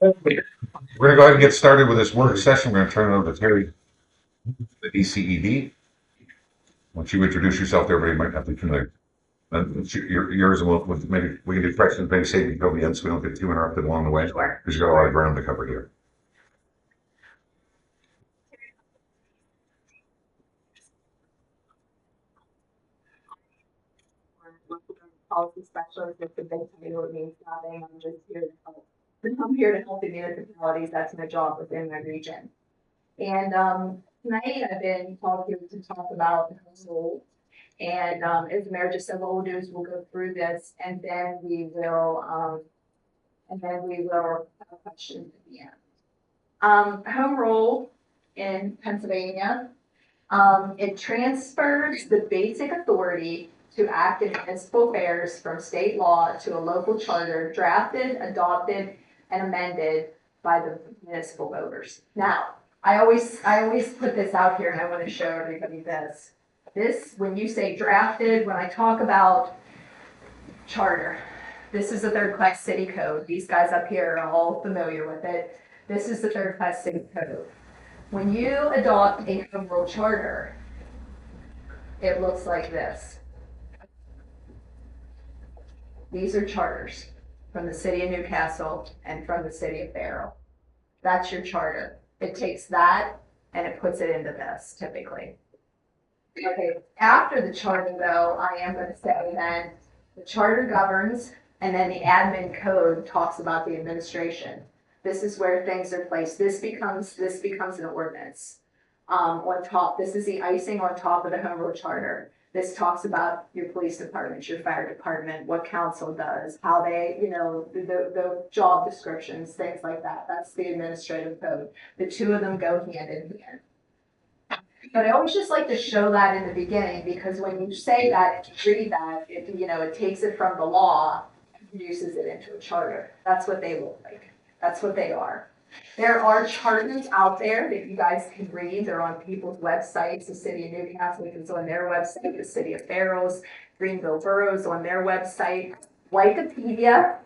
We're gonna go ahead and get started with this work session. We're gonna turn it over to Terry, the DCED. Once you introduce yourself, everybody might not be familiar. Yours, and maybe we can do questions, maybe save it till the end, so we don't get too interrupted along the way. Sure. Because you got a lot of ground to cover here. Policy specialist with the big title, it means nothing. I'm just here to help. I'm here to help the municipalities. That's my job within my region. And tonight I've been called here to talk about the household. And as the mayor just said, what we'll do is we'll go through this and then we will have questions at the end. Home rule in Pennsylvania, it transfers the basic authority to act in municipal affairs from state law to a local charter drafted, adopted, and amended by the municipal voters. Now, I always put this out here and I want to show everybody this. This, when you say drafted, when I talk about charter, this is the third class city code. These guys up here are all familiar with it. This is the third class city code. When you adopt a home rule charter, it looks like this. These are charters from the city of Newcastle and from the city of Barrow. That's your charter. It takes that and it puts it into this typically. Okay, after the charter though, I am going to say then the charter governs and then the admin code talks about the administration. This is where things are placed. This becomes an ordinance. On top, this is the icing on top of the home rule charter. This talks about your police department, your fire department, what council does, how they, the job descriptions, things like that. That's the administrative code. The two of them go hand in hand. But I always just like to show that in the beginning because when you say that, if you read that, it takes it from the law and produces it into a charter. That's what they look like. That's what they are. There are charters out there that you guys can read. They're on people's websites. The city of Newcastle is on their website. The city of Barrows, Greenville Boroughs on their website. Wikipedia.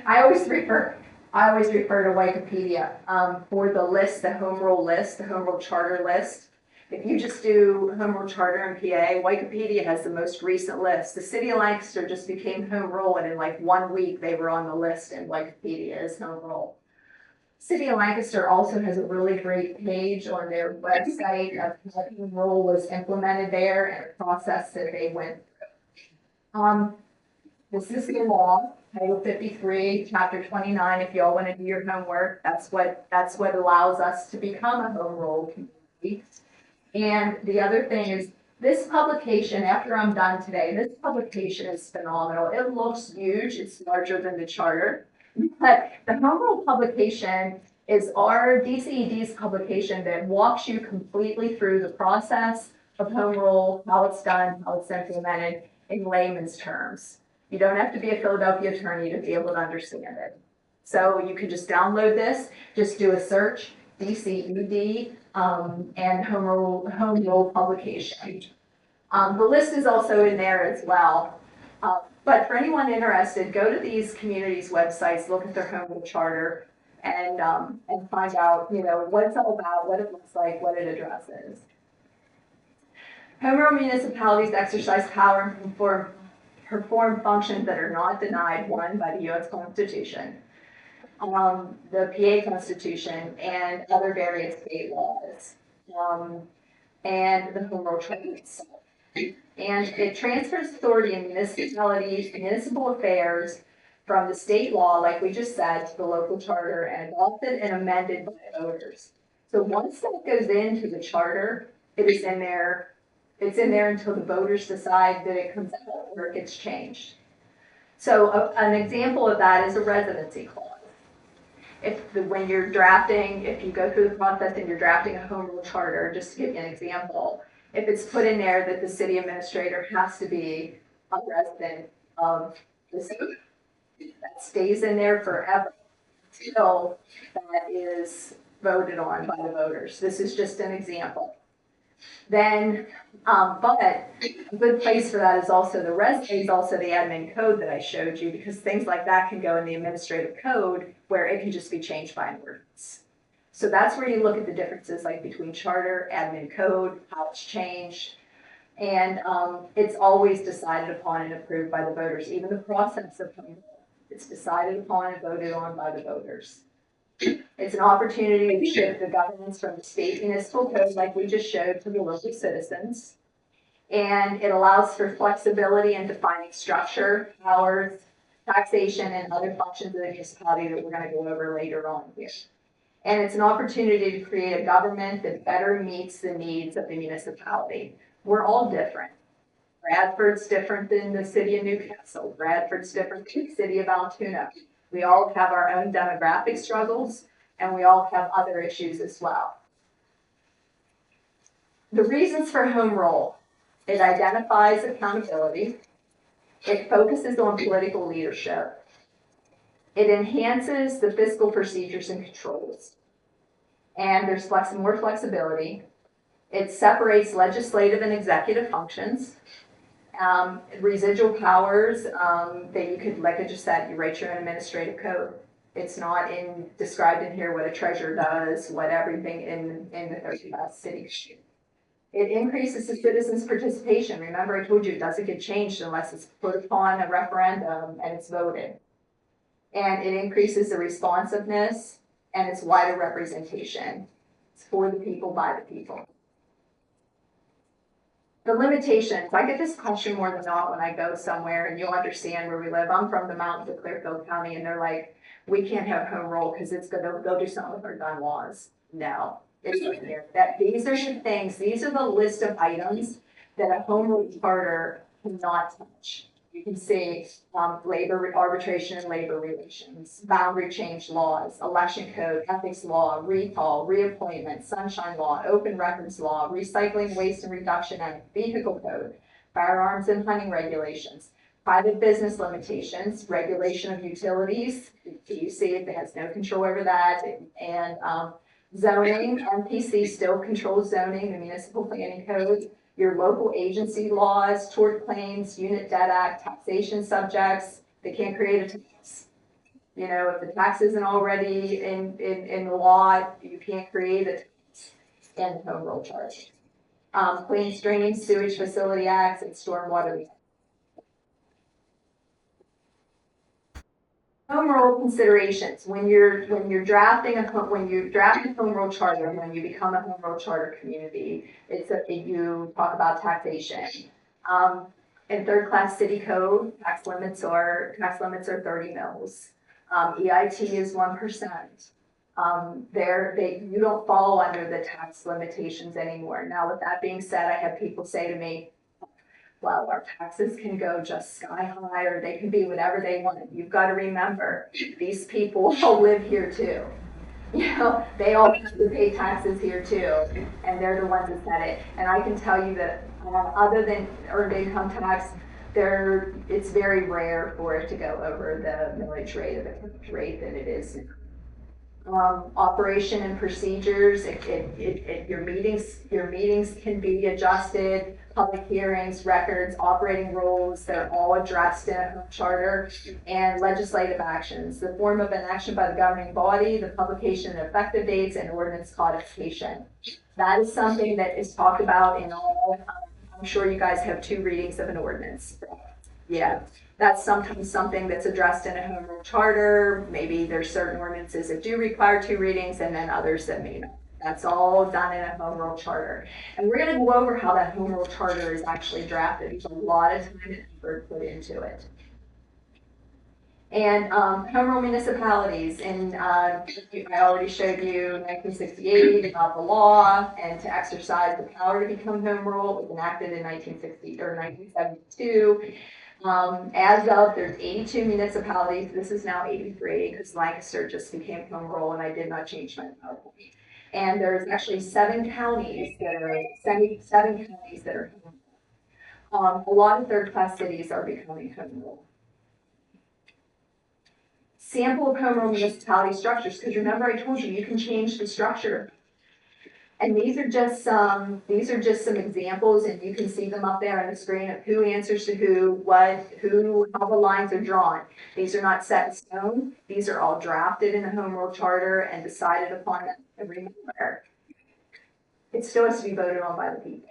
I always refer to Wikipedia for the list, the home rule list, the home rule charter list. If you just do home rule charter in PA, Wikipedia has the most recent list. The city of Lancaster just became home rule, and in like 1 week they were on the list in Wikipedia as home rule. City of Lancaster also has a really great page on their website of what home rule was implemented there and the process that they went through. This is the law, Title 53, Chapter 29. If y'all want to do your homework, that's what allows us to become a home rule community. And the other thing is this publication, after I'm done today, this publication is phenomenal. It looks huge. It's larger than the charter. But the home rule publication is our DCED's publication that walks you completely through the process of home rule, how it's done, how it's implemented in layman's terms. You don't have to be a Philadelphia attorney to be able to understand it. So you can just download this, just do a search, DCED, and home rule publication. The list is also in there as well. But for anyone interested, go to these communities' websites, look at their home rule charter, and find out, what it's all about, what it looks like, what it addresses. Home rule municipalities exercise power and perform functions that are not denied, one, by the U.S. Constitution, the PA Constitution, and other various state laws, and the home rule charter itself. And it transfers authority in municipalities, municipal affairs from the state law, like we just said, to the local charter and adopted and amended by voters. So once that goes into the charter, it is in there. It's in there until the voters decide that it comes out or it gets changed. So an example of that is a residency clause. When you're drafting, if you go through the process and you're drafting a home rule charter, just to give you an example, if it's put in there that the city administrator has to be a resident of the city, that stays in there forever until that is voted on by the voters. This is just an example. Then, but a good place for that is also the resume, is also the admin code that I showed you, because things like that can go in the administrative code where it can just be changed by an ordinance. So that's where you look at the differences, like between charter, admin code, how it's changed. And it's always decided upon and approved by the voters, even the process of home rule. It's decided upon and voted on by the voters. It's an opportunity to shift the governance from the state municipal code, like we just showed, to the local citizens. And it allows for flexibility in defining structure, powers, taxation, and other functions of the municipality that we're going to go over later on here. And it's an opportunity to create a government that better meets the needs of the municipality. We're all different. Bradford's different than the city of Newcastle. Bradford's different than the city of Altoona. We all have our own demographic struggles, and we all have other issues as well. The reasons for home rule: it identifies accountability, it focuses on political leadership, it enhances the fiscal procedures and controls, and there's more flexibility. It separates legislative and executive functions. Residual powers that you could, like I just said, you write your own administrative code. It's not described in here what a treasurer does, what everything in the 30 city. It increases the citizens' participation. Remember, I told you it doesn't get changed unless it's put upon a referendum and it's voted. And it increases the responsiveness, and it's wider representation. It's for the people, by the people. The limitations: I get this question more than not when I go somewhere, and you'll understand where we live. I'm from the mountains of Clearfield County, and they're like, we can't have home rule because they'll do something with our gun laws. No, it's right here. These are the things, these are the list of items that a home rule charter cannot touch. You can see labor arbitration and labor relations, boundary change laws, election code, ethics law, recall, reappointment, sunshine law, open records law, recycling, waste and reduction act, vehicle code, firearms and hunting regulations, private business limitations, regulation of utilities, PUC has no control over that, and zoning, MPC still controls zoning, the municipal planning code, your local agency laws, tort claims, unit debt act, taxation subjects. They can't create a tax. You know, if the tax isn't already in the law, you can't create a tax in the home rule charge. Clean streams, sewage facility acts, and stormwater. Home rule considerations: when you're drafting a home rule charter, when you become a home rule charter community, you talk about taxation. In third class city code, tax limits are 30 mils. EIT is 1%. You don't fall under the tax limitations anymore. Now, with that being said, I have people say to me, well, our taxes can go just sky high, or they can be whatever they want. You've got to remember, these people all live here too. You know, they all have to pay taxes here too, and they're the ones that set it. And I can tell you that other than earned income tax, it's very rare for it to go over the millage rate or the millage rate that it is. Operation and procedures, your meetings can be adjusted, public hearings, records, operating rules, they're all addressed in a home charter. And legislative actions, the form of an action by the governing body, the publication and effective dates, and ordinance codification. That is something that is talked about in all, I'm sure you guys have 2 readings of an ordinance. Yeah. That's sometimes something that's addressed in a home rule charter. Maybe there's certain ordinances that do require 2 readings, and then others that may not. That's all done in a home rule charter. And we're going to go over how that home rule charter is actually drafted. There's a lot of time and effort put into it. And home rule municipalities, and I already showed you 1968 about the law, and to exercise the power to become home rule. It was enacted in 1960 or 1972. As of, there's 82 municipalities. This is now 83 because Lancaster just became home rule, and I did not change my PowerPoint. And there's actually 7 counties that are 7 counties that are home rule. A lot of third-class cities are becoming home rule. Sample of home rule municipality structures, because remember I told you can change the structure. And these are just some examples, and you can see them up there on the screen of who answers to who, how the lines are drawn. These are not set in stone. These are all drafted in the home rule charter and decided upon every member. It still has to be voted on by the people.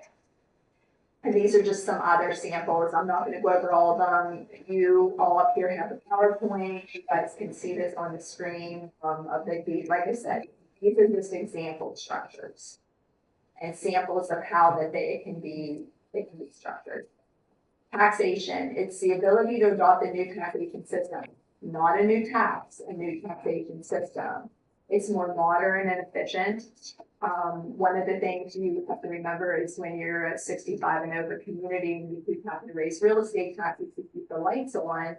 And these are just some other samples. I'm not gonna go over all of them. You all up here have the PowerPoint. You guys can see this on the screen, like I said, these are just example structures and samples of how that they can be structured. Taxation, it's the ability to adopt a new taxation system, not a new tax, a new taxation system. It's more modern and efficient. One of the things you have to remember is when you're a 65 and over community and you keep having to raise real estate taxes to keep the lights on,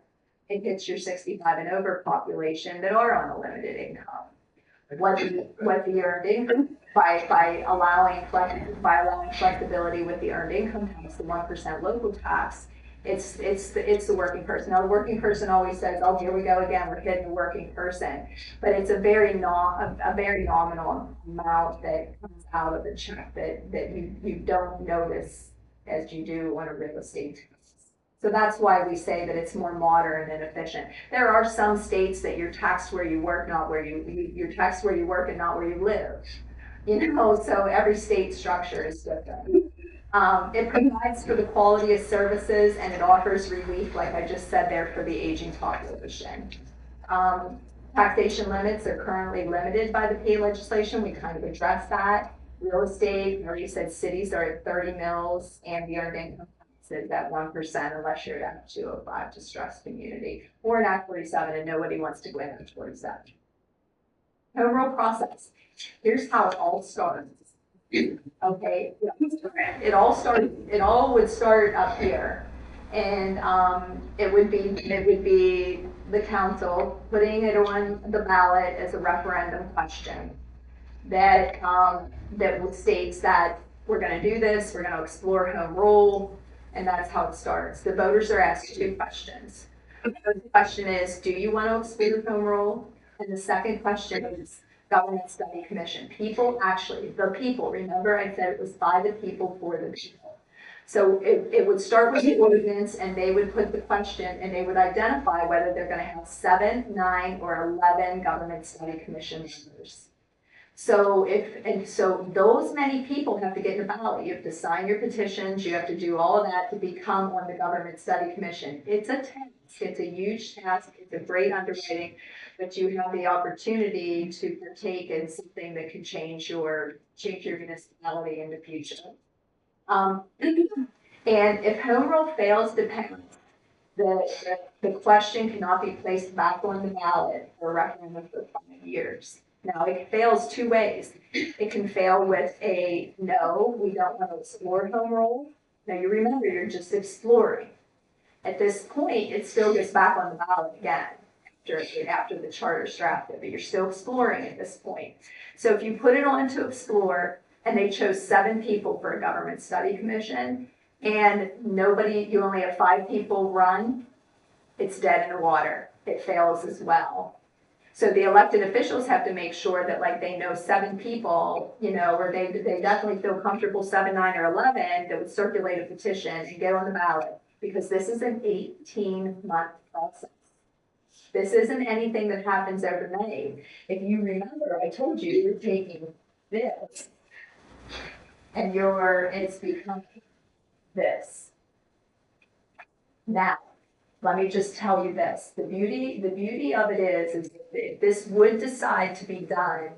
it hits your 65 and over population that are on a limited income. What the earned income by allowing flexibility with the earned income tax, the 1% local tax, it's the working person. Now the working person always says, "Oh, here we go again. We're hitting the working person," but it's a very nominal amount that comes out of the check that you don't notice as you do on a real estate tax. So that's why we say that it's more modern and efficient. There are some states that you're taxed where you work, not where you're taxed where you work and not where you live. So every state structure is different. It provides for the quality of services and it offers relief, like I just said there, for the aging population. Taxation limits are currently limited by the PA legislation. We kind of addressed that. Real estate, I already said cities are at 30 mils and the earned income tax is at 1% unless you're at 205 distressed community. Or an Act 47 and nobody wants to go in Act 47. Home rule process. Here's how it all starts. Okay, it all would start up here. And it would be the council putting it on the ballot as a referendum question that states that we're gonna do this, we're gonna explore home rule, and that's how it starts. The voters are asked two questions. The first question is, do you want to explore home rule? And the second question is, Government Study Commission. The people, remember I said it was by the people for the people. So it would start with the ordinance and they would put the question and they would identify whether they're gonna have 7, 9, or 11 Government Study Commission members. So those many people have to get in the ballot. You have to sign your petitions, you have to do all of that to become on the Government Study Commission. It's a task, it's a huge task, it's a great underwriting, but you have the opportunity to partake in something that can change your municipality in the future. And if home rule fails to pass, the question cannot be placed back on the ballot for a referendum for 5 years. Now, it fails two ways. It can fail with a no, we don't want to explore home rule. Now, you remember, you're just exploring. At this point, it still gets back on the ballot again after the charter's drafted, but you're still exploring at this point. So if you put it on to explore, and they chose 7 people for a Government Study Commission, and you only have 5 people run, it's dead in the water. It fails as well. So the elected officials have to make sure that they know 7 people, or they definitely feel comfortable 7, 9, or 11 that would circulate a petition and get on the ballot, because this is an 18-month process. This isn't anything that happens overnight. If you remember, I told you you're taking this and it's becoming this. Now, let me just tell you this. The beauty of it is if this would decide to be done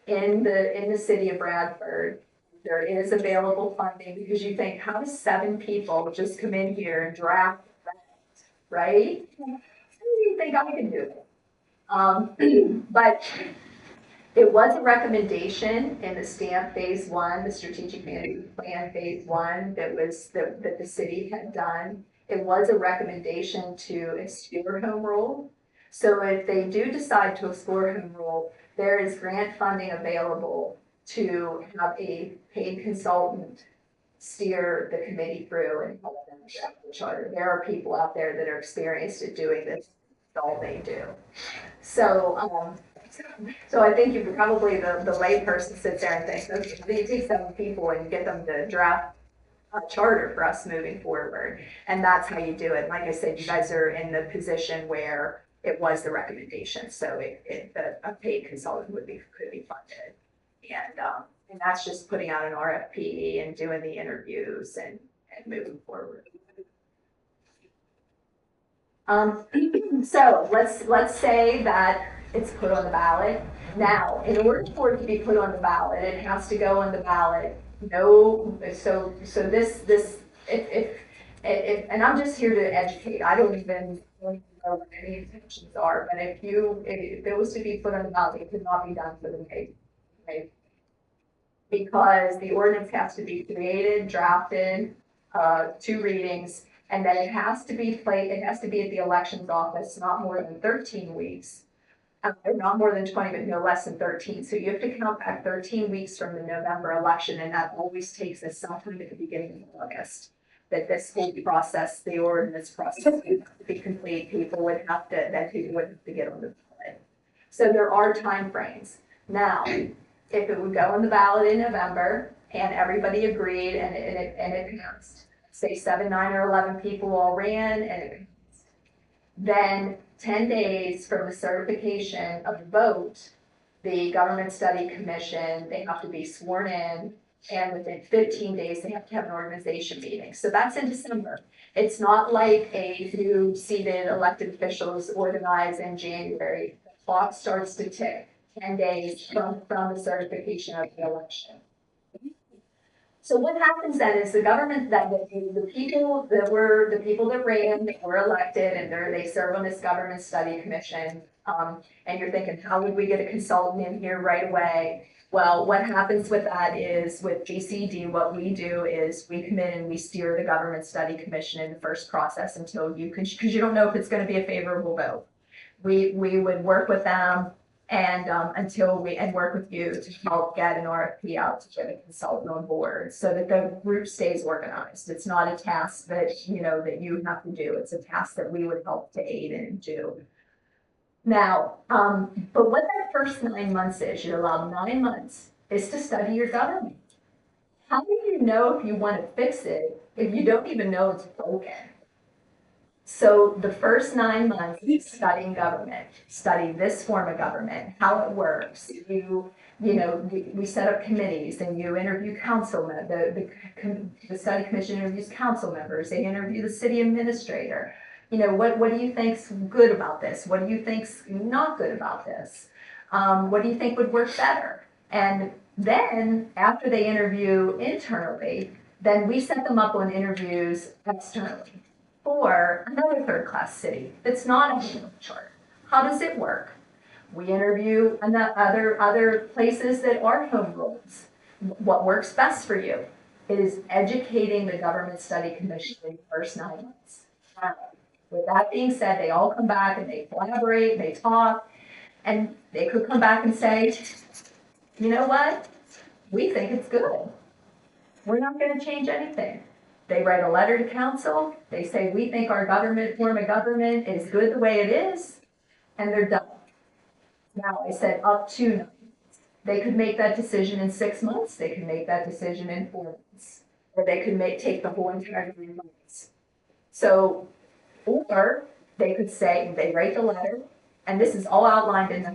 in the city of Bradford, there is available funding, because you think, how does 7 people just come in here and draft that, right? How do you think I can do it? But it was a recommendation in the STAMP Phase 1, the Strategic Management Plan Phase 1 that the city had done. It was a recommendation to explore home rule. So if they do decide to explore home rule, there is grant funding available to have a paid consultant steer the committee through and help them draft the charter. There are people out there that are experienced at doing this. That's all they do. So So I think you probably, the layperson sits there and thinks, okay, you take 7 people and get them to draft a charter for us moving forward. And that's how you do it. Like I said, you guys are in the position where it was the recommendation, so a paid consultant could be funded. And that's just putting out an RFP and doing the interviews and moving forward. So let's say that it's put on the ballot. Now, in order for it to be put on the ballot, it has to go on the ballot. No, so this, if, and I'm just here to educate. I don't even know what any intentions are, but if it was to be put on the ballot, it could not be done for the May. Because the ordinance has to be created, drafted, 2 readings, and then it has to be it has to be at the elections office not more than 13 weeks. Not more than 20, but no less than 13. So you have to count back 13 weeks from the November election, and that always takes us sometime at the beginning of August. That this whole process, the ordinance process, would have to be complete. People would have to get on the ballot. So there are time frames. Now, if it would go on the ballot in November and everybody agreed and it passed, say 7, 9, or 11 people all ran and it passed, then 10 days from the certification of the vote, the Government Study Commission, they have to be sworn in, and within 15 days, they have to have an organization meeting. So that's in December. It's not like a new seated elected officials organize in January. The clock starts to tick 10 days from the certification of the election. So what happens then is the government that the people that ran were elected and they serve on this Government Study Commission. And you're thinking, how would we get a consultant in here right away? Well, what happens with that is with GCD, what we do is we come in and we steer the Government Study Commission in the first process until because you don't know if it's going to be a favorable vote. We would work with them and work with you to help get an RFP out to get a consultant on board so that the group stays organized. It's not a task that that you have to do. It's a task that we would help to aid and do. Now, but what that first 9 months is, you're allowed 9 months, is to study your government. How do you know if you want to fix it if you don't even know it's broken? So the first 9 months is studying government, study this form of government, how it works. We set up committees and you interview council members. The study commission interviews council members. They interview the city administrator. What do you think's good about this? What do you think's not good about this? What do you think would work better? And then after they interview internally, then we set them up on interviews externally for another third-class city that's not a home chart. How does it work? We interview other places that are home rules. What works best for you is educating the Government Study Commission in the first 9 months. With that being said, they all come back and they collaborate, they talk, and they could come back and say, you know what? We think it's good. We're not going to change anything. They write a letter to council. They say, we think our form of government is good the way it is, and they're done. Now, I said up to 9 months. They could make that decision in 6 months. They could make that decision in 4 months. Or they could take the whole entire 9 months. So, or they could say, they write the letter, and this is all outlined in the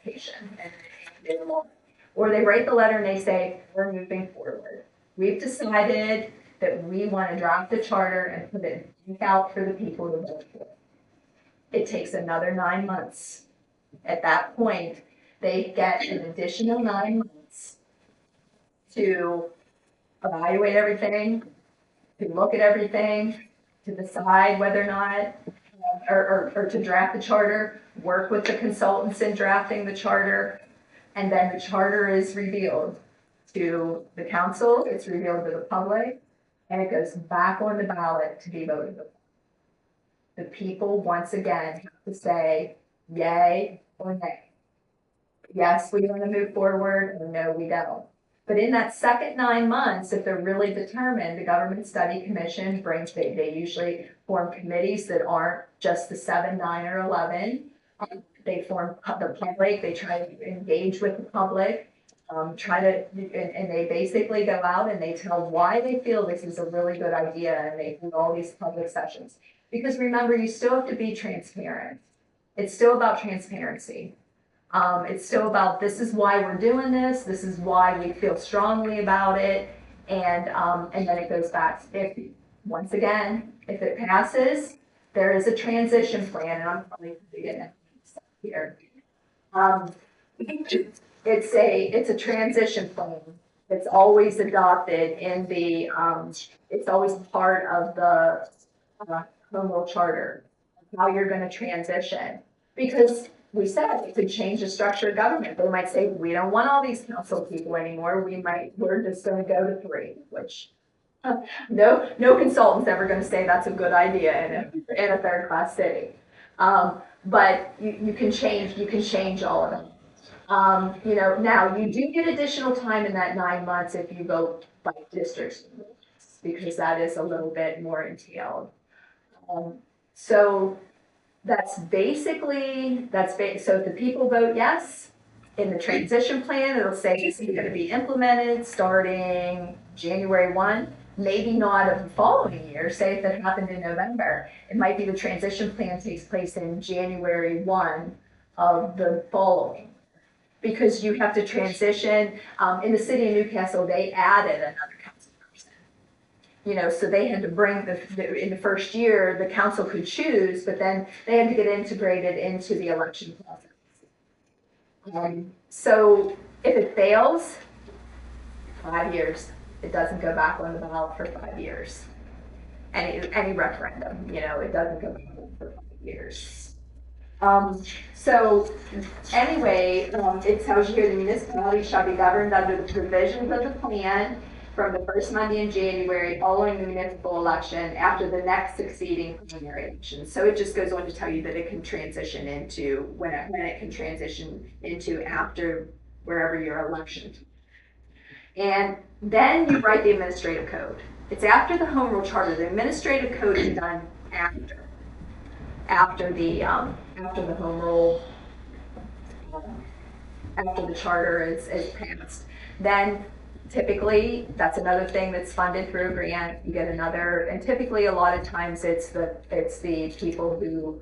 application, or they write the letter and they say, we're moving forward. We've decided that we want to draft the charter and put it out for the people to vote for. It takes another 9 months. At that point, they get an additional 9 months to evaluate everything, to look at everything, to decide whether or not, or to draft the charter, work with the consultants in drafting the charter, and then the charter is revealed to the council, it's revealed to the public, and it goes back on the ballot to be voted upon. The people, once again, have to say yay or nay. Yes, we want to move forward, or no, we don't. But in that second 9 months, if they're really determined, the Government Study Commission they usually form committees that aren't just the 7, 9, or 11. They form the public, they try to engage with the public, and they basically go out and they tell why they feel this is a really good idea, and they do all these public sessions. Because remember, you still have to be transparent. It's still about transparency. It's still about, this is why we're doing this is why we feel strongly about it, and then it goes back. Once again, if it passes, there is a transition plan, and I'm probably getting it here. It's a transition plan. It's always adopted in the, it's always part of the home rule charter, how you're gonna transition. Because we said it could change the structure of government. They might say, we don't want all these council people anymore. We're just gonna go to 3, which no consultant's ever gonna say that's a good idea in a third class city. But you can change all of them. Now you do get additional time in that 9 months if you go by districts, because that is a little bit more entailed. So that's basically, so if the people vote yes, in the transition plan, it'll say this is gonna be implemented starting January 1, maybe not of the following year, say if it happened in November. It might be the transition plan takes place in January 1 of the following. Because you have to transition, in the city of Newcastle, they added another council person. So they had to bring in the first year, the council could choose, but then they had to get integrated into the election process. So if it fails, 5 years, it doesn't go back on the ballot for 5 years. Any referendum, it doesn't go back for 5 years. So anyway, it tells you here the municipality shall be governed under the provisions of the plan from the first Monday in January following the municipal election after the next succeeding primary election. So it just goes on to tell you that it can transition into when it can transition into after wherever your election. And then you write the administrative code. It's after the home rule charter. The administrative code is done after the home rule, after the charter is passed. Then typically, that's another thing that's funded through a grant. You get another, and typically a lot of times it's the people who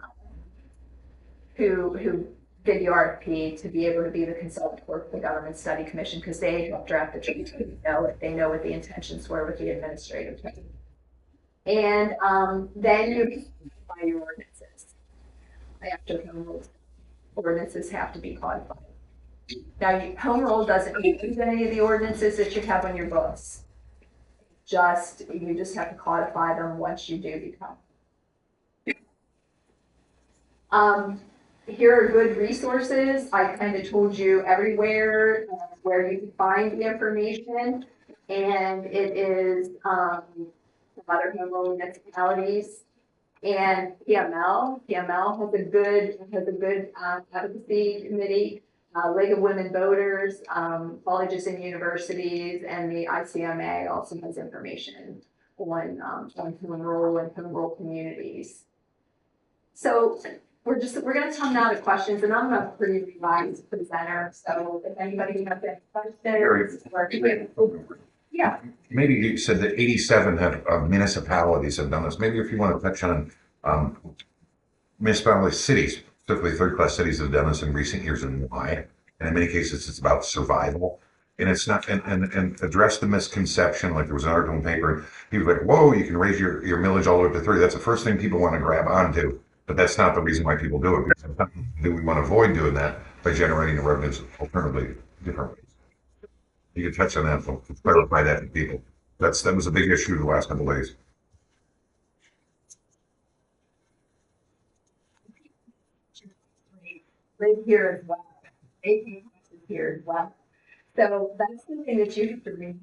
did the RFP to be able to be the consultant for the Government Study Commission, because they help draft the treaty. They know what the intentions were with the administrative code. And then you by your ordinances. After home rule, ordinances have to be codified. Now, home rule doesn't use any of the ordinances that you have on your books. You just have to codify them once you do become. Here are good resources. I kind of told you everywhere where you can find the information, and it is other home rule municipalities. And PML has a good advocacy committee, League of Women Voters, colleges and universities, and the ICMA also has information on home rule and home rule communities. So we're going to come now to questions, and I'm a pretty revised presenter. So if anybody has any questions, yeah. Maybe you said that 87 municipalities have done this. Maybe if you want to touch on municipalities, cities, specifically third-class cities that have done this in recent years and why. And in many cases, it's about survival. And it's not, and address the misconception, like there was an article in the paper, people were like, whoa, you can raise your millage all the way up to 3. That's the first thing people want to grab onto. But that's not the reason why people do it. Because we want to avoid doing that by generating the revenues alternatively different ways. You can touch on that, to clarify that to people. That was a big issue the last couple of days. Live here as well. They can live here as well. So that's something that you have to read.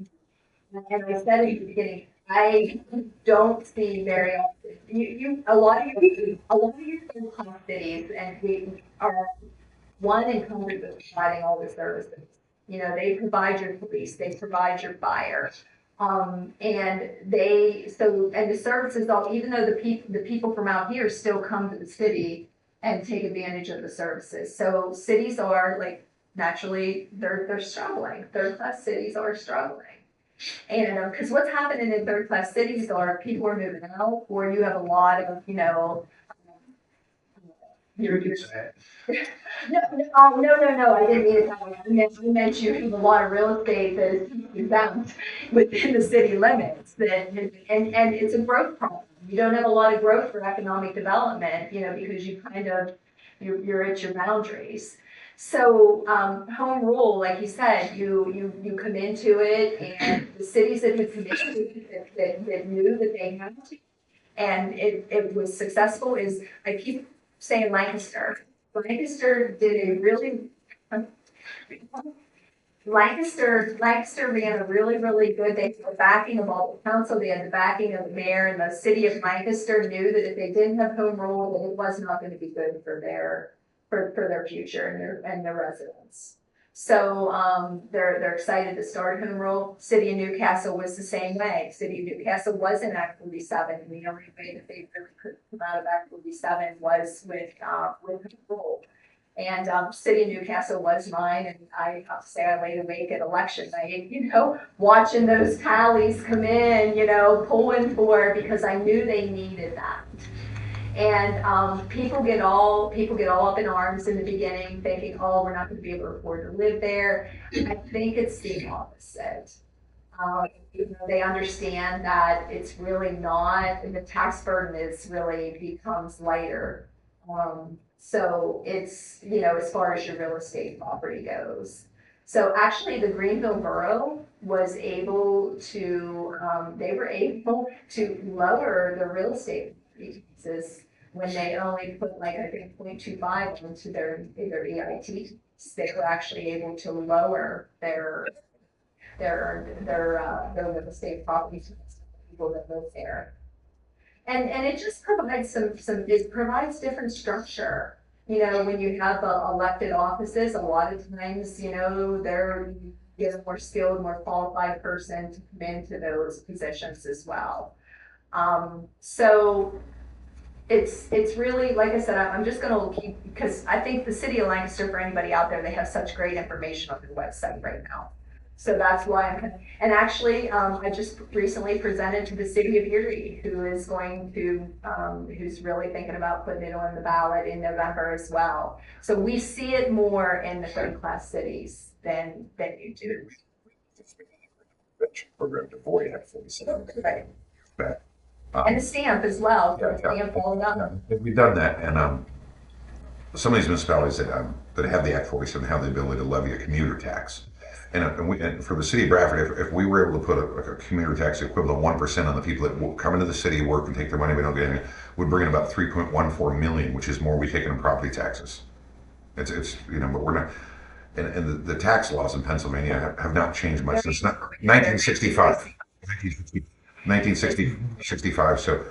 And I said at the beginning, I don't see very often. A lot of your third-class cities, and we are one encumbered with providing all the services. They provide your police, they provide your fire, and the services, even though the people from out here still come to the city and take advantage of the services. So cities are like, naturally, they're struggling. Third class cities are struggling. And because what's happening in third class cities are people are moving out, or you have a lot of, you're, no, I didn't mean it that way. I meant you have a lot of real estate that is exempt within the city limits and it's a growth problem. You don't have a lot of growth for economic development, because you're at your boundaries. So, home rule, like you said, you come into it and the cities that have come into it that knew that they had to, and it was successful is, I keep saying Lancaster. Lancaster did a really, Lancaster ran a really good, they had the backing of all the council, they had the backing of the mayor, and the city of Lancaster knew that if they didn't have home rule, that it was not gonna be good for their future and their residents. So, they're excited to start home rule. City of Newcastle was the same way. City of Newcastle was in Act 47, and the only way that they really could come out of Act 47 was with home rule. And City of Newcastle was mine, and I have to say I laid awake at election night, watching those tallies come in, pulling for, because I knew they needed that. And people get all up in arms in the beginning, thinking, "Oh, we're not going to be able to afford to live there." I think it's the opposite. They understand that it's really not, and the tax burden becomes lighter. So it's, as far as your real estate property goes. So actually the Greenville Borough was able to, they were able to lower the real estate taxes when they only put like, I think 0.25 into their EIT. They were actually able to lower their real estate property taxes for people that live there. And it just provides it provides different structure. When you have elected offices, a lot of times, they're get a more skilled, more qualified person to come into those positions as well. So it's really, like I said, I'm just gonna keep, because I think the city of Lancaster, for anybody out there, they have such great information on their website right now. So that's why and actually, I just recently presented to the city of Erie, who's really thinking about putting it on the ballot in November as well. So we see it more in the third class cities than you do. Program to avoid Act 47. Right. Back. And the stamp as well, Yeah, stamp all up. Yeah, we've done that, and some of these municipalities that have the Act 47 have the ability to levy a commuter tax. And for the city of Bradford, if we were able to put a commuter tax equivalent of 1% on the people that will come into the city, work, and take their money, we don't get anything, would bring in about 3.14 million, which is more we take in property taxes. It's but we're not. And the tax laws in Pennsylvania have not changed much since 1965. 1965. So,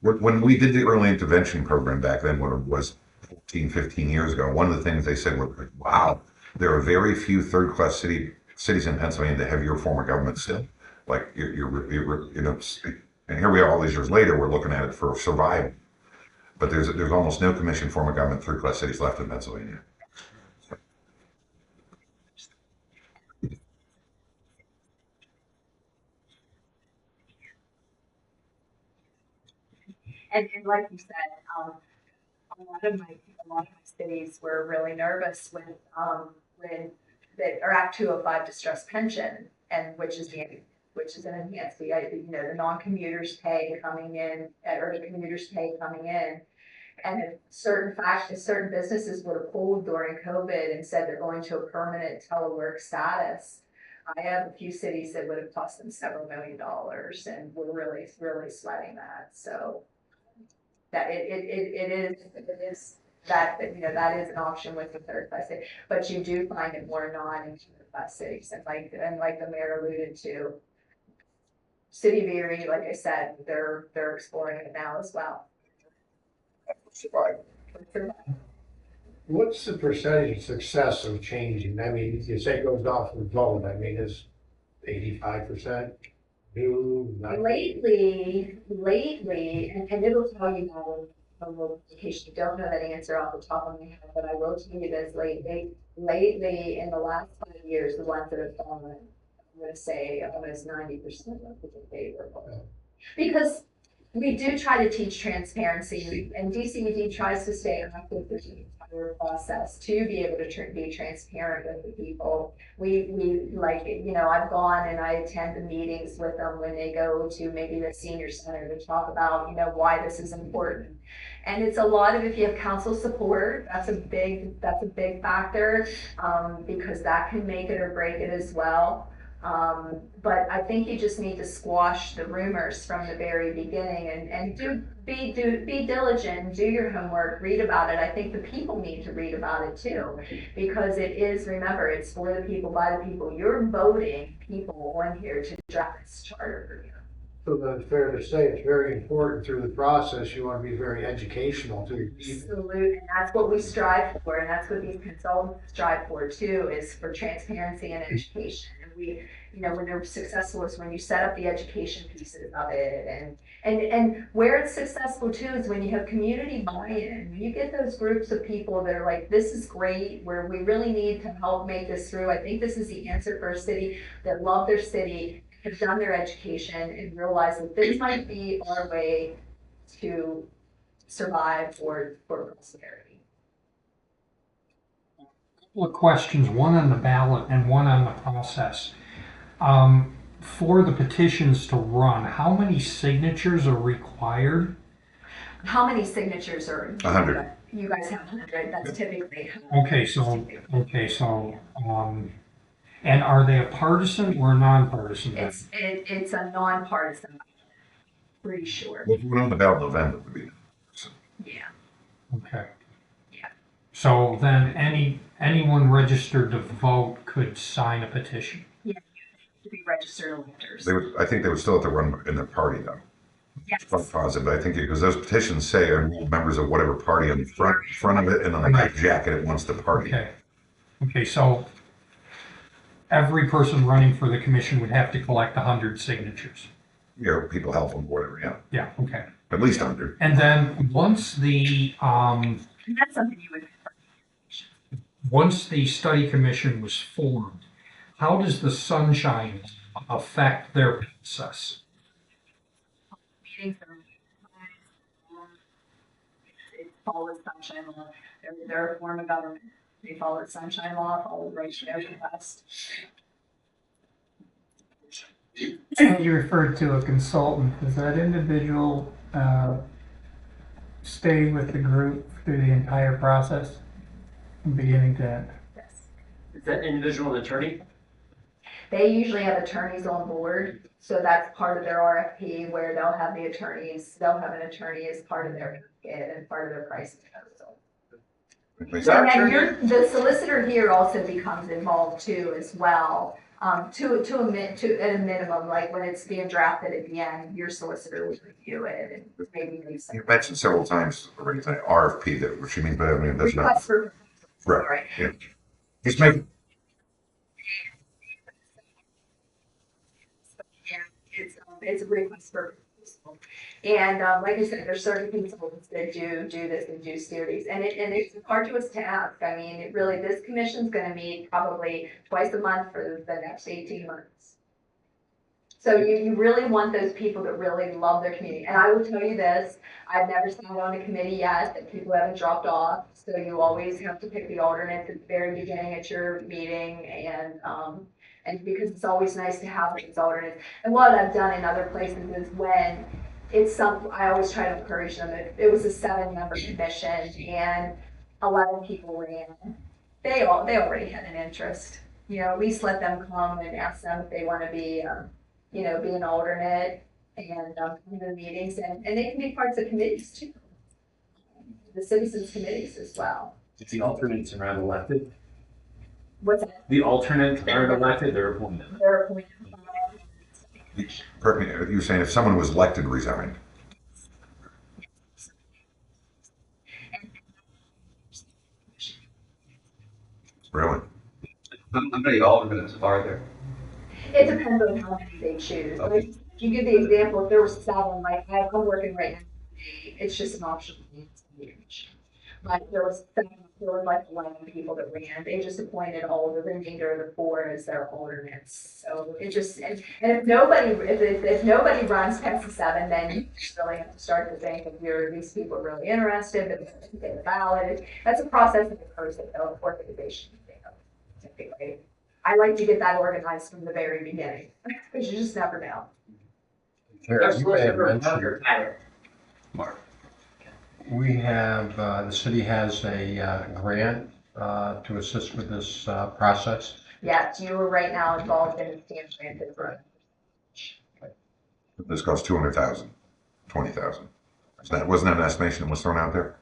when we did the early intervention program back then, when it was 14, 15 years ago, one of the things they said was, wow, there are very few third class cities in Pennsylvania that have your form of government still. Like, and here we are all these years later, we're looking at it for survival. But there's almost no commission form of government third class cities left in Pennsylvania. And like you said, a lot of my cities were really nervous when that are Act 205 distress pension, and which is an enhanced, the non-commuters pay coming in, or the commuters pay coming in. And if certain businesses would have pulled during COVID and said they're going to a permanent telework status, I have a few cities that would have cost them several $1 million, and we're really sweating that. So that it is that that is an option with the third class city, but you do find it more non-third class cities, and like the mayor alluded to, City of Erie, like I said, they're exploring it now as well. Survival. What's the percentage of success of changing? I mean, you say it goes off the vote, I mean, is 85%? New, not- Lately, and it'll tell you now in case you don't know that answer off the top of my head, but I will tell you this, lately, in the last 5 years, the ones that have gone, I'm gonna say almost 90% of them are favorable. Because we do try to teach transparency, and DCED tries to stay active through the entire process to be able to be transparent with the people. We like, I've gone and I attend the meetings with them when they go to maybe the senior center to talk about, why this is important. And it's a lot of, if you have council support, that's a big factor, because that can make it or break it as well. But I think you just need to squash the rumors from the very beginning and be diligent, do your homework, read about it. I think the people need to read about it too, because remember, it's for the people, by the people. You're voting people on here to draft this charter for you. So then it's fair to say it's very important through the process, you want to be very educational to the people. Absolutely, and that's what we strive for, and that's what these consultants strive for too, is for transparency and education. And we, when they're successful is when you set up the education pieces of it, and where it's successful too is when you have community buy-in. When you get those groups of people that are like, this is great, where we really need to help make this through. I think this is the answer for a city that love their city, have done their education, and realize that this might be our way to survive for prosperity. Couple of questions, one on the ballot and one on the process. For the petitions to run, how many signatures are required? How many signatures are 100. You guys have 100. That's typically. Okay, so, and are they a partisan or a nonpartisan? It's a nonpartisan. Pretty sure. Well, if we went on the ballot in November, it would be. Yeah. Okay. Yeah. So then anyone registered to vote could sign a petition? Yeah. To be registered electors. I think they would still have to run in their party though. Yes. Front positive, but I think because those petitions say enroll members of whatever party on the front of it, and on the back jacket it wants the party. Okay, so every person running for the commission would have to collect 100 signatures. People help them, whatever, yeah. Yeah, okay. At least 100. And then once the And that's something you would. study commission was formed, how does the sunshine law affect their process? Meetings are. It follows sunshine law. They're a form of government. They follow sunshine law, follow the right to know request. You referred to a consultant. Does that individual stay with the group through the entire process, from beginning to end? Yes. Is that individual an attorney? They usually have attorneys on board, so that's part of their RFP where they'll have an attorney as part of their packet and part of their pricing proposal. And then the solicitor here also becomes involved too as well, to at a minimum, like when it's being drafted at the end, your solicitor would review it and maybe leave some. You mentioned several times already tonight RFP, that what you mean, but I mean, that's not. Request for. Right, yeah. Just make, Yeah, it's a request for proposal. And like I said, there's certain consultants that do this and do series, and it's a arduous task. I mean, this commission's going to meet probably twice a month for the next 18 months. So you really want those people that really love their community. And I will tell you this, I've never sat on a committee yet that people haven't dropped off. So you always have to pick the alternates at the very beginning at your meeting, and because it's always nice to have these alternates. And what I've done in other places is when I always try to encourage them. It was a 7-member commission and 11 people ran. They already had an interest. At least let them come and ask them if they want to be, be an alternate and come to the meetings, and they can be parts of committees too. The citizens committees as well. If the alternates are not elected, What's that? the alternates aren't elected, they're appointed. They're appointed. pardon me, you were saying if someone was elected, resigned. Really? How many alternates are there? It depends on how many they choose. Okay. you give the example, if there was 7, like I'm working right now, it's just an optional. But there was like 11 people that ran. They just appointed all the remainder of the 4 as their alternates. So it just and if nobody runs past the 7, then you just really have to start to think if these people are really interested, if they get the ballot. That's a process that occurs at the organization. Typically, I like to get that organized from the very beginning because you just never know. Terry, you had mentioned, Tyler. we have, the city has a grant to assist with this process. Yes, you are right now involved in the stamp transit program. This costs 200,000, 20,000. Wasn't that an estimation that was thrown out there?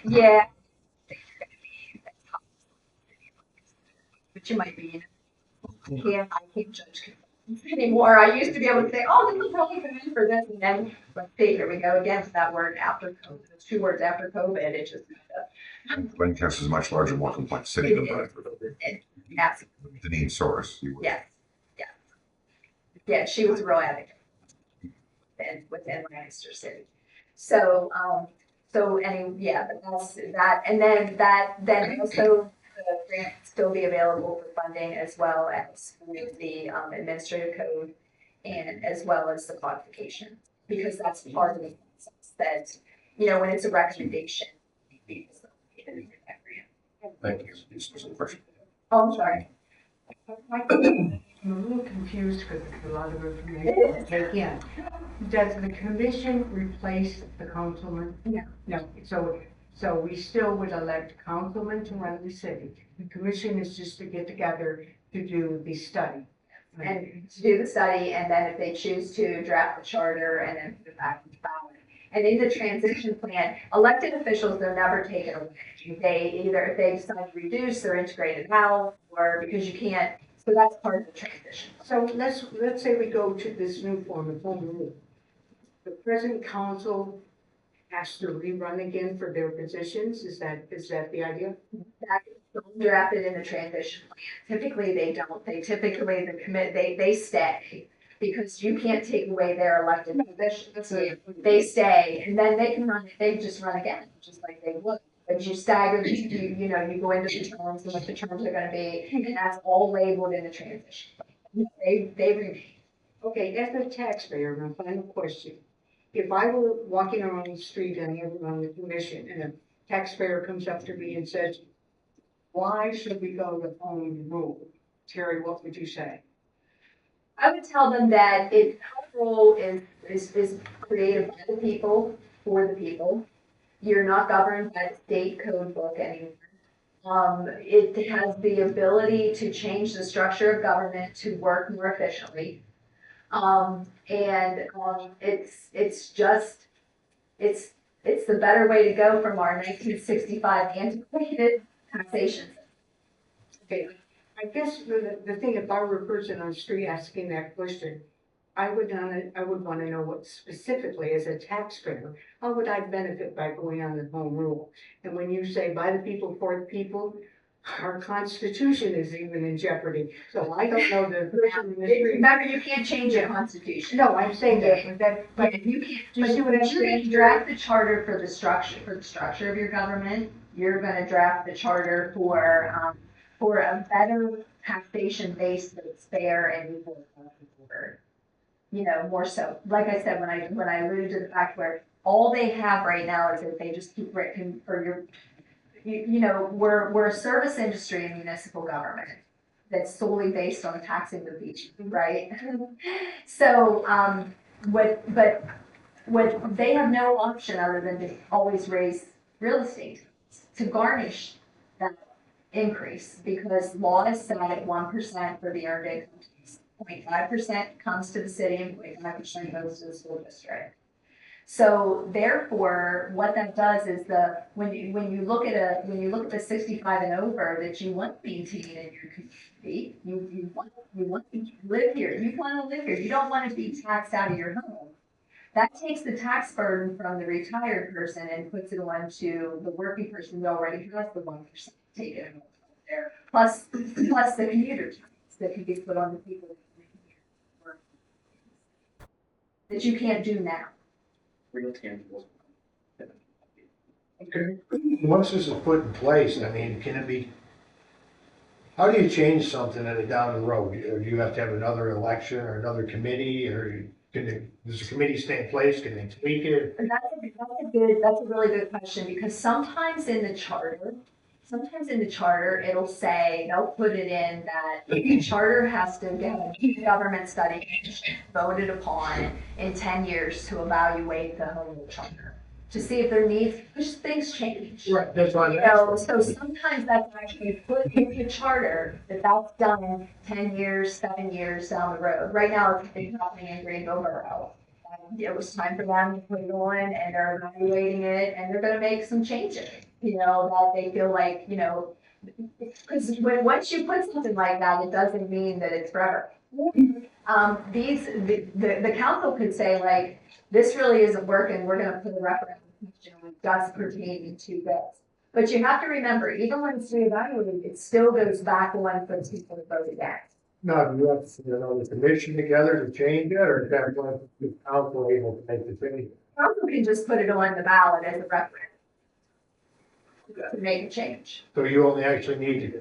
Yeah. But you might be, I can't judge anymore. I used to be able to say, oh, this will probably come in for this, and then, let's see, here we go again with that word after COVID, the 2 words after COVID, it just Lancaster is a much larger, more complex city than Bradford. yes, The need source. yes, yes. Yeah, she was a real advocate within Lancaster City. So, but that's that, and then also the grant will still be available for funding as well as the administrative code and as well as the codification, because that's part of the process that, when it's a recommendation. Thank you. Special question. Oh, I'm sorry. I'm a little confused because it's a lot of information to take in. Does the commission replace the councilman? No. No, so we still would elect councilman to run the city. The commission is just to get together to do the study. And to do the study, and then if they choose to draft the charter and then put it back in the ballot. And in the transition plan, elected officials, they're never taken away. They either, if they decide to reduce, they're integrated out, or because you can't, so that's part of the transition. So let's say we go to this new form of home rule. The present council has to rerun again for their positions, is that the idea? That is drafted in the transition plan. Typically, they don't. They stay. Because you can't take away their elected positions. They stay, and then they can run, they just run again, just like they would. But you stagger, you go into the terms and what the terms are gonna be, and that's all labeled in the transition. They remain. Okay, as a taxpayer, my final question. If I were walking around the street and you're on the commission and a taxpayer comes up to me and says, why should we go with home rule? Terry, what would you say? I would tell them that home rule is created by the people, for the people. You're not governed by the state code book anymore. It has the ability to change the structure of government to work more efficiently. It's the better way to go from our 1965 antiquated taxation. Okay, I guess the thing, if I were a person on the street asking that question, I would want to know what specifically, as a taxpayer, how would I benefit by going on the home rule? And when you say by the people, for the people, our constitution is even in jeopardy. So I don't know the person in the street. Remember, you can't change the constitution. No, I'm saying that, But if you can't, Do you see what I'm you're saying? gonna draft the charter for the structure of your government. You're gonna draft the charter for a better taxation base that's fair and equal across the board. More so, like I said, when I alluded to the fact where all they have right now is that they just keep written for your, we're a service industry in municipal government that's solely based on taxing the people, right? So, what they have no option other than to always raise real estate to garnish that increase, because law is set at 1% for the earned income tax. 0.5% comes to the city and 0.5% goes to the school district. So therefore, what that does is when you look at the 65 and over that you want to maintain in your community, you want to live here. You want to live here. You don't want to be taxed out of your home. That takes the tax burden from the retired person and puts it on to the working person who already has the 1% taken over there. Plus the commuter tax that can be put on the people that live here. that you can't do now. Real tangible. Okay. Once this is put in place, I mean, can it be, how do you change something down the road? Or do you have to have another election or another committee, or does the committee stay in place? Can they tweak it? And that's a really good question, because sometimes in the charter, it'll say, they'll put it in that the charter has to have a government study voted upon in 10 years to evaluate the home rule charter, to see if there needs, because things change. Right, that's why You I'm know, asking. so sometimes that's actually put in the charter, that's done 10 years, 7 years down the road. Right now, it's happening in Greenville Borough. It was time for them to put it on, and they're evaluating it, and they're gonna make some changes, that they feel like, because once you put something like that, it doesn't mean that it's forever. The council could say, like, this really isn't working, we're gonna put a referendum question on just pertaining to this. But you have to remember, even when it's reevaluated, it still goes back on for people to vote against. Now, do you have to put another commission together to change it, or is that when the council able to make the change? Council can just put it on the ballot as a referendum to make a change. So you only actually need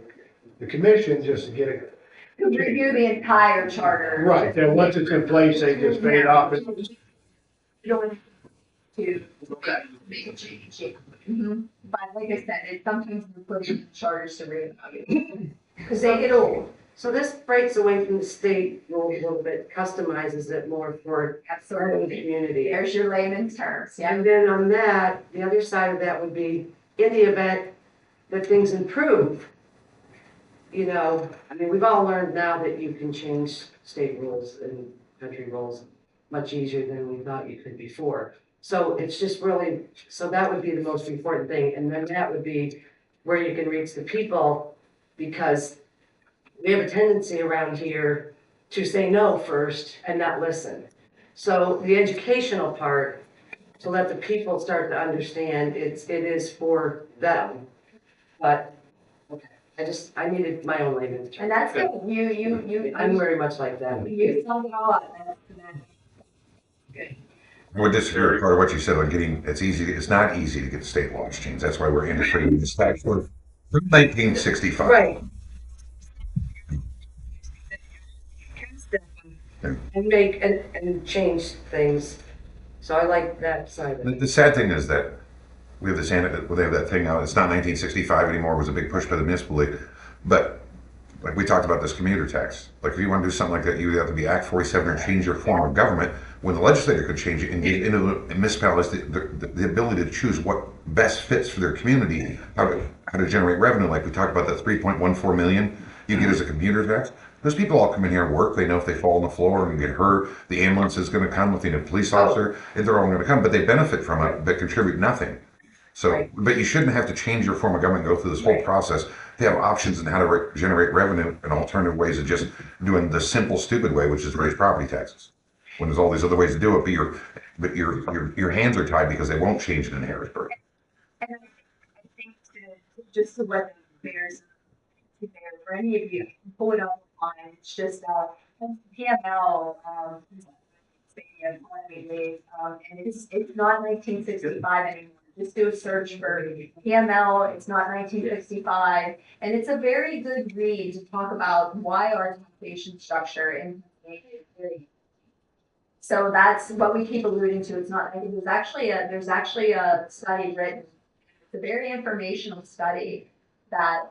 the commission just to get it. To review the entire charter. Right, then once it's in place, they just fade off. You don't have to make a change, yeah. But like I said, it sometimes we put in charters to reevaluate, because they get old. So this breaks away from the state rule a little bit, customizes it more for our own community. There's your layman's terms, yeah. And then on that, the other side of that would be, in the event that things improve, I mean, we've all learned now that you can change state rules and country rules much easier than we thought you could before. So it's just really, so that would be the most important thing. And then that would be where you can reach the people, because we have a tendency around here to say no first and not listen. So the educational part, to let the people start to understand it is for them. But, okay, I needed my own layman's term. And that's good, you. I'm very much like that. You summed it all up, that's good. I would disagree with part of what you said on it's not easy to get state laws changed. That's why we're integrating this back from 1965. Right. And make, and change things. So I like that side of it. The sad thing is that we have that thing out. It's not 1965 anymore. It was a big push by the municipal league, but like we talked about this commuter tax. Like if you want to do something like that, you would have to be Act 47 or change your form of government. When the legislature could change it and give into the municipalities the ability to choose what best fits for their community, how to generate revenue. Like we talked about that 3.14 million you get as a commuter tax. Those people all come in here and work. They know if they fall on the floor and get hurt, the ambulance is going to come. If they need a police officer, they're all going to come. But they benefit from it, but contribute nothing. So, Right. But you shouldn't have to change your form of government, go through this whole Right. process. They have options in how to generate revenue and alternative ways of just doing the simple, stupid way, which is raise property taxes. When there's all these other ways to do it, but your hands are tied because they won't change it in Harrisburg. And I think just to let the bears, for any of you, pull it up online, it's just, PML, Economy Days, and it's not 1965 anymore. Just do a search for PML, it's not 1965, and it's a very good read to talk about why our taxation structure in Pennsylvania is very. So that's what we keep alluding to. It's not, I think there's actually a study written. It's a very informational study that,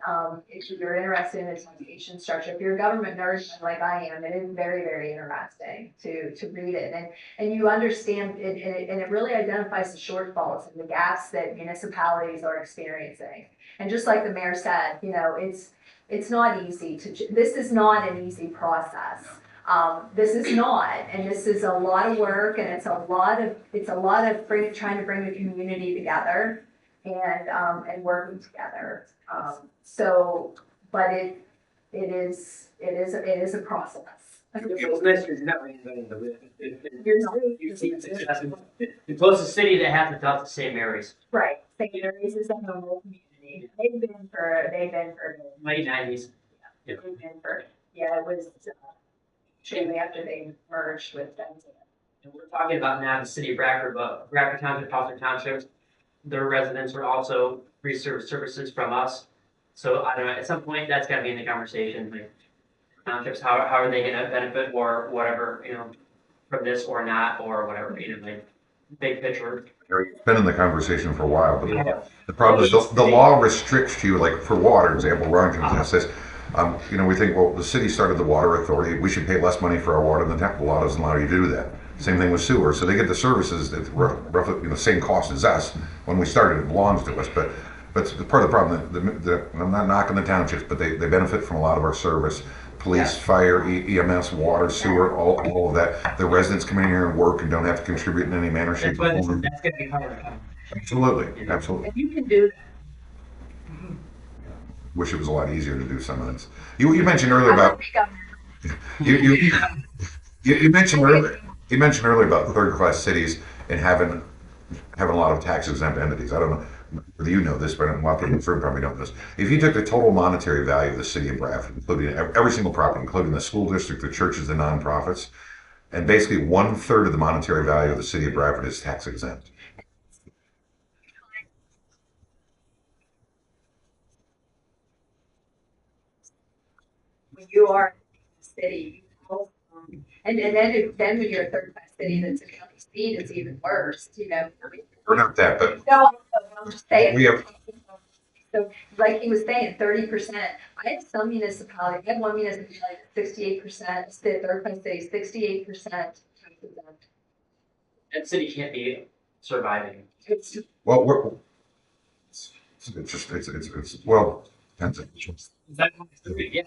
if you're interested in the taxation structure, if you're a government nerd like I am, it is very, very interesting to read it. And you understand it, and it really identifies the shortfalls and the gaps that municipalities are experiencing. And just like the mayor said, it's not easy this is not an easy process. This is not, and this is a lot of work, and it's a lot of trying to bring the community together and working together. But it is a process. The closest city that has without the St. Mary's, Right, St. Mary's is a normal community. They've been for late 90s. it was shortly after they merged with Benton. And we're talking about now the city of Bradford, but Bradford Township, Foster Township, their residents would also receive services from us. So I don't know, at some point, that's gotta be in the conversation, like townships, how are they gonna benefit or whatever, from this or not, or whatever, like big picture. It's been in the conversation for a while, but the problem is the law restricts you, like for water, example, Ron comes in and says, we think, well, the city started the water authority, we should pay less money for our water than the law doesn't allow you to do that. Same thing with sewer, so they get the services that roughly, same cost as us. When we started, it belongs to us, but the part of the problem, I'm not knocking the townships, but they benefit from a lot of our service. Police, fire, EMS, water, sewer, all of that. The residents come in here and work and don't have to contribute in any manner, shape, That's or what, form. that's gonna be hard. Absolutely, absolutely. If you can do Wish it was a lot easier to do some of this. You mentioned earlier about you you mentioned earlier about third class cities and having a lot of tax exempt entities. I don't know whether you know this, but a lot of people in the room probably don't know this. If you took the total monetary value of the city of Bradford, including every single property, including the school district, the churches, the nonprofits, and basically 1/3 of the monetary value of the city of Bradford is tax exempt. When you are a city, and then when you're a third class city that's a county seat, it's even worse, We're not that, but No, I'm just saying. we have. So, like he was saying, 30%. I had some municipality, I had one municipality, 68%, third class city, 68%. That city can't be surviving. It's Well, it's well, depends. Is that, yeah.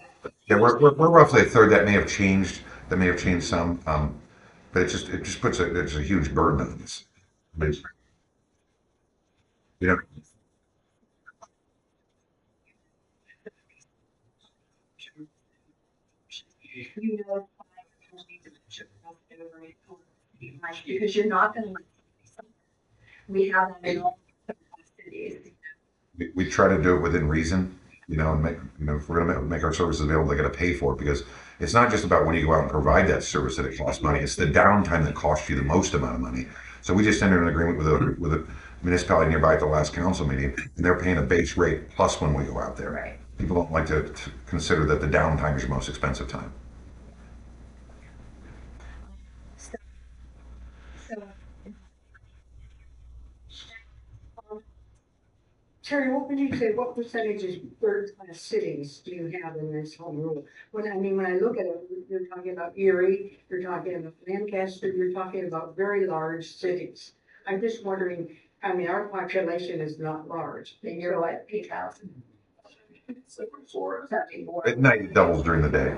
Yeah, we're roughly a third. That may have changed. That may have changed some. But it just puts there's a huge burden on this. But, you know, because you're not gonna, we have them in all third class cities. we try to do it within reason. And make if we're gonna make our services available, they got to pay for it because it's not just about when you go out and provide that service that it costs money. It's the downtime that costs you the most amount of money. So we just entered an agreement with a municipality nearby at the last council meeting, and they're paying a base rate plus when we go out there. Right. People don't like to consider that the downtime is your most expensive time. So, Terry, what would you say, what percentage of third class cities do you have in this home rule? When I look at it, you're talking about Erie, you're talking about Lancaster, you're talking about very large cities. I'm just wondering, our population is not large. then you're what, 8,000? 74. At night, it doubles during the day.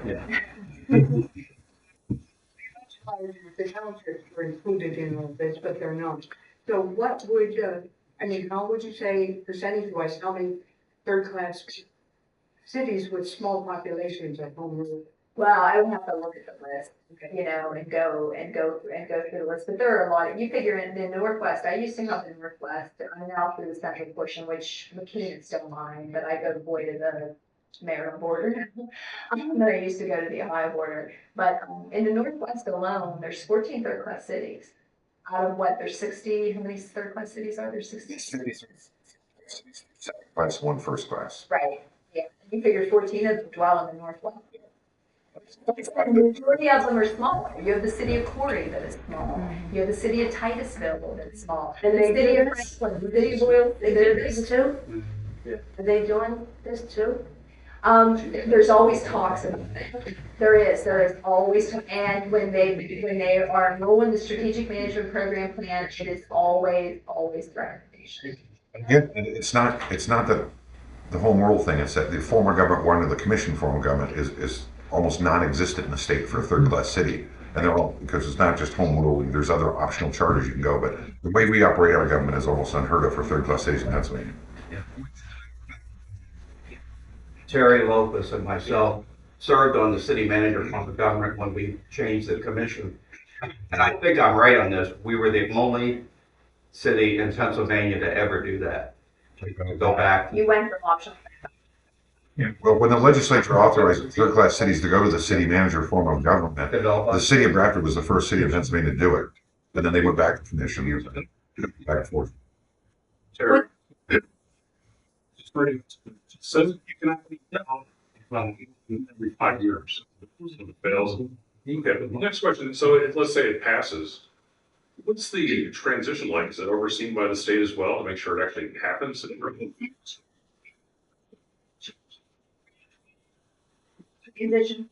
The townships are included in all this, but they're not. So what would, how would you say percentage wise, how many third class cities with small populations at home rule? Well, I would have to look at the list, and go through the list, but there are a lot, you figure in the Northwest, I used to go to the Northwest, I'm now through the central portion, which McKean is still mine, but I go boy to the Maryland border. But I used to go to the Ohio border, but in the Northwest alone, there's 14 third class cities. Out of what, there's 60, how many third class cities are there, 60? Second class, one first class. Right, yeah, you figure 14 of them dwell in the Northwest. The majority of them are smaller. You have the city of Corey that is small. You have the city of Titusville that is small. And The they city do of this? Franklin, the city of Boyle, They do this too? Are they doing this too? there's always talks about it. There is always, and when they are enrolling the strategic management program plan, it is always a recommendation. Again, it's not that the home rule thing. It's that the former government, one of the commission form of government, is almost non-existent in the state for a third class city. And they're all, because it's not just home rule, there's other optional charters you can go, but the way we operate our government is almost unheard of for third class cities in Pennsylvania. Terry Lopez and myself served on the city manager form of government when we changed the commission. And I think I'm right on this. We were the only city in Pennsylvania to ever do that. To go back. You went from optional. Well, when the legislature authorized third class cities to go to the city manager form of government, the city of Bradford was the first city in Pennsylvania to do it. And then they went back to commission, back and forth. Terry. So you can actually down every 5 years. So it fails. Okay, next question. So let's say it passes. What's the transition like? Is it overseen by the state as well to make sure it actually happens? Condition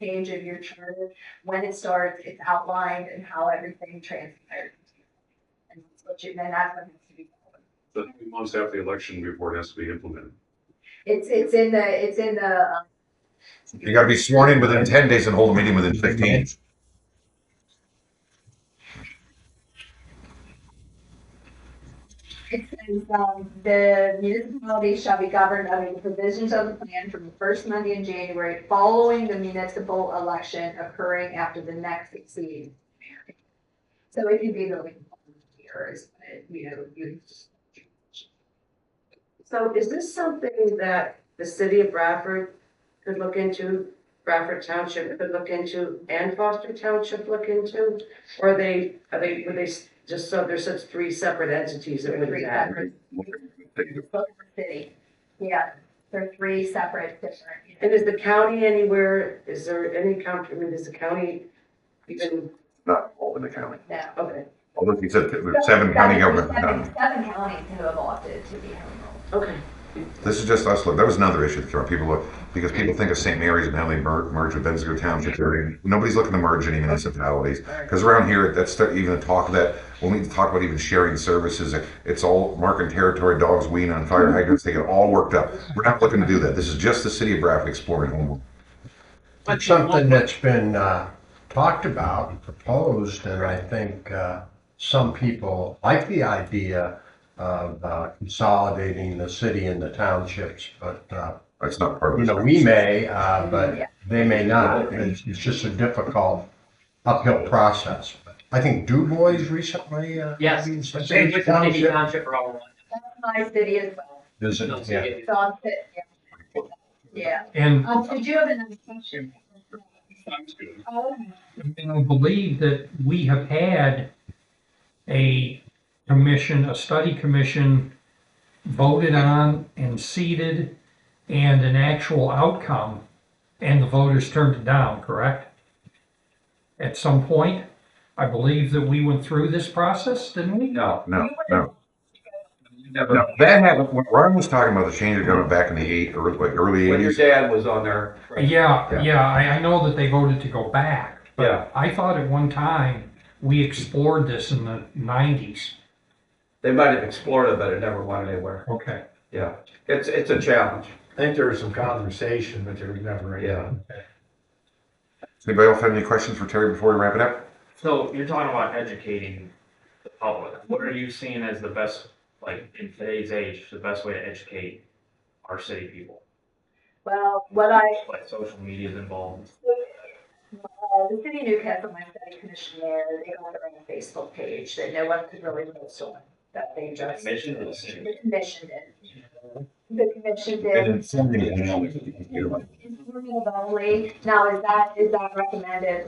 page of your charter, when it starts, it's outlined and how everything transpires. And that's what you, then that's what has to be followed. So how many months after the election before it has to be implemented? It's in the, You gotta be sworn in within 10 days and hold a meeting within 15. it says, the municipality shall be governed under the provisions of the plan from the first Monday in January following the municipal election occurring after the next succeeding. So it could be the years, but you So is this something that the city of Bradford could look into, Bradford Township could look into, and Foster Township look into? Or would they just, so there's such three separate entities that would Three that? separate. City, yeah, they're three separate different. And is the county anywhere, is there any county, I mean, is the county even, Not all in the county. No. okay, Although you said 7 county governments. Seven counties who have opted to be home rule. okay. This is just us. Look, that was another issue that came up. People look, because people think of St. Mary's and how they merge with Bendigo Township area. Nobody's looking to merge any municipalities. Because around here, that's even the talk of that, when we talk about even sharing services, it's all marking territory, dogs wean on fire hydrants, they get all worked up. We're not looking to do that. This is just the city of Bradford exploring home rule. It's something that's been talked about and proposed, and I think some people like the idea of consolidating the city and the townships, but That's not part of you this. know, we may, but they may not. It's just a difficult uphill process. I think Du Bois recently. Yes, maybe same changed with township. City Township for all. That's my city as well. Is it? Yeah. So I'm fit, yeah. And, Did you have another question? Sounds good. Oh, and I believe that we have had a commission, a study commission voted on and seated and an actual outcome, and the voters turned it down, correct? At some point, I believe that we went through this process, didn't we? No, No. never. No, that happened, when Ron was talking about the change of government back in the early When your 80s. dad was on there. Yeah, I know that they voted to go back. but Yeah. I thought at one time we explored this in the 90s. They might have explored it, but it never went anywhere. Okay. Yeah, it's a challenge. I think there was some conversation, but there was never any. Yeah. Does anybody else have any questions for Terry before we wrap it up? So you're talking about educating the public. What are you seeing as the best, like in today's age, the best way to educate our city people? well, Like social media is involved. the city of Newcastle, my study commission there, they got their own Facebook page that no one could really post on, that they just. Mission to the city. The commission did. The commission They did. didn't send me an email. Informative only. Now, is that recommended?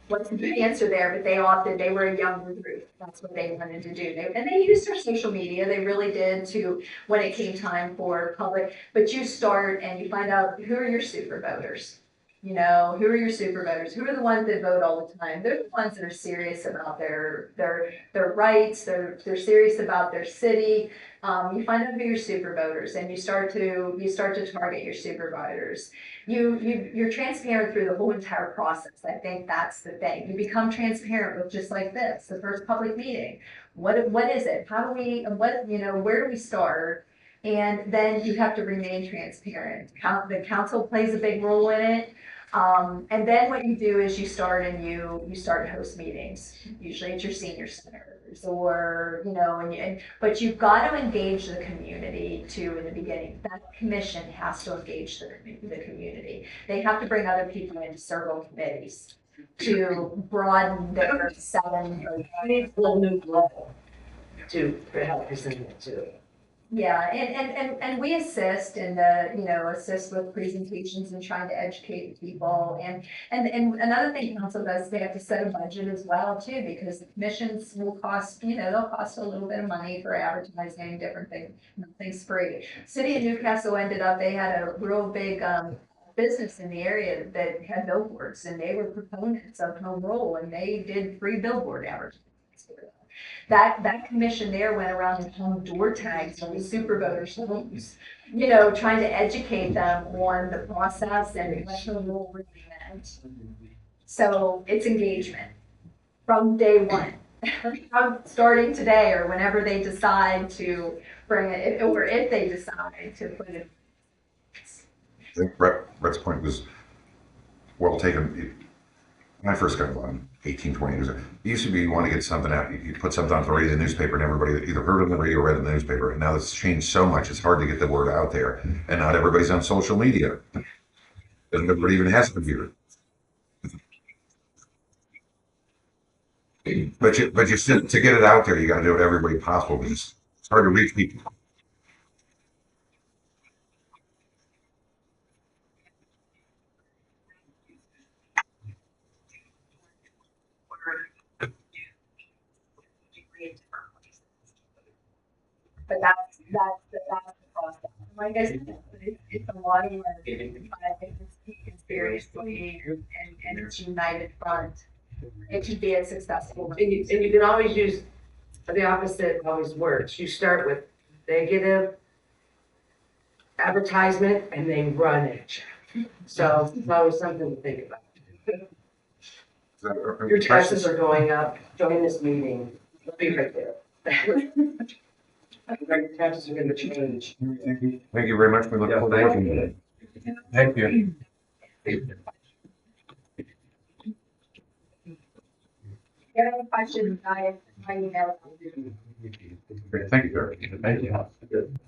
What's the answer there? But they opted, they were a younger group. That's what they wanted to do. And they used their social media. They really did to, when it came time for public. But you start and you find out who are your super voters. You know, who are your super voters? Who are the ones that vote all the time? They're the ones that are serious about their rights. They're serious about their city. You find out who your super voters, and you start to target your super voters. You're transparent through the whole entire process. I think that's the thing. You become transparent with just like this, the first public meeting. What is it? How do we? Where do we start? And then you have to remain transparent. The council plays a big role in it. And then what you do is you start to host meetings. Usually it's your senior centers or, but you've got to engage the community too in the beginning. That commission has to engage the community. They have to bring other people into several committees to broaden their We need a whole new level to help present it to. Yeah, and we assist and, assist with presentations and trying to educate people. And another thing council does, they have to set a budget as well too, because the commissions will cost, they'll cost a little bit of money for advertising, different things, nothing's free. City of Newcastle ended up, they had a real big, business in the area that had billboards, and they were proponents of home rule, and they did free billboard advertising. That commission there went around and hung door tags on the super voters' homes, trying to educate them on the process and what home rule really meant. So it's engagement from day one, from starting today or whenever they decide to bring it, or if they decide to put it. I think Brett's point was well taken. When I first got on 18, 20 years ago, it used to be you want to get something out, you put something on the radio, the newspaper, and everybody either heard it on the radio or read it in the newspaper. And now it's changed so much, it's hard to get the word out there. And not everybody's on social media. And nobody even has a computer. But you still, to get it out there, you got to do it every way possible. Because it's hard to reach people. But that's the process. Like I said, it's a lot of work, but it's taken seriously and it's united front. It should be a successful. And you can always use, the opposite always works. You start with negative advertisement and they run at you. So it's always something to think about. Your taxes are going up, join this meeting, it'll be right there. Your taxes are gonna change. Thank you very much. We look forward to working with you. Thank you. If you have any questions, I email. Great. Thank you, Eric. Thank you.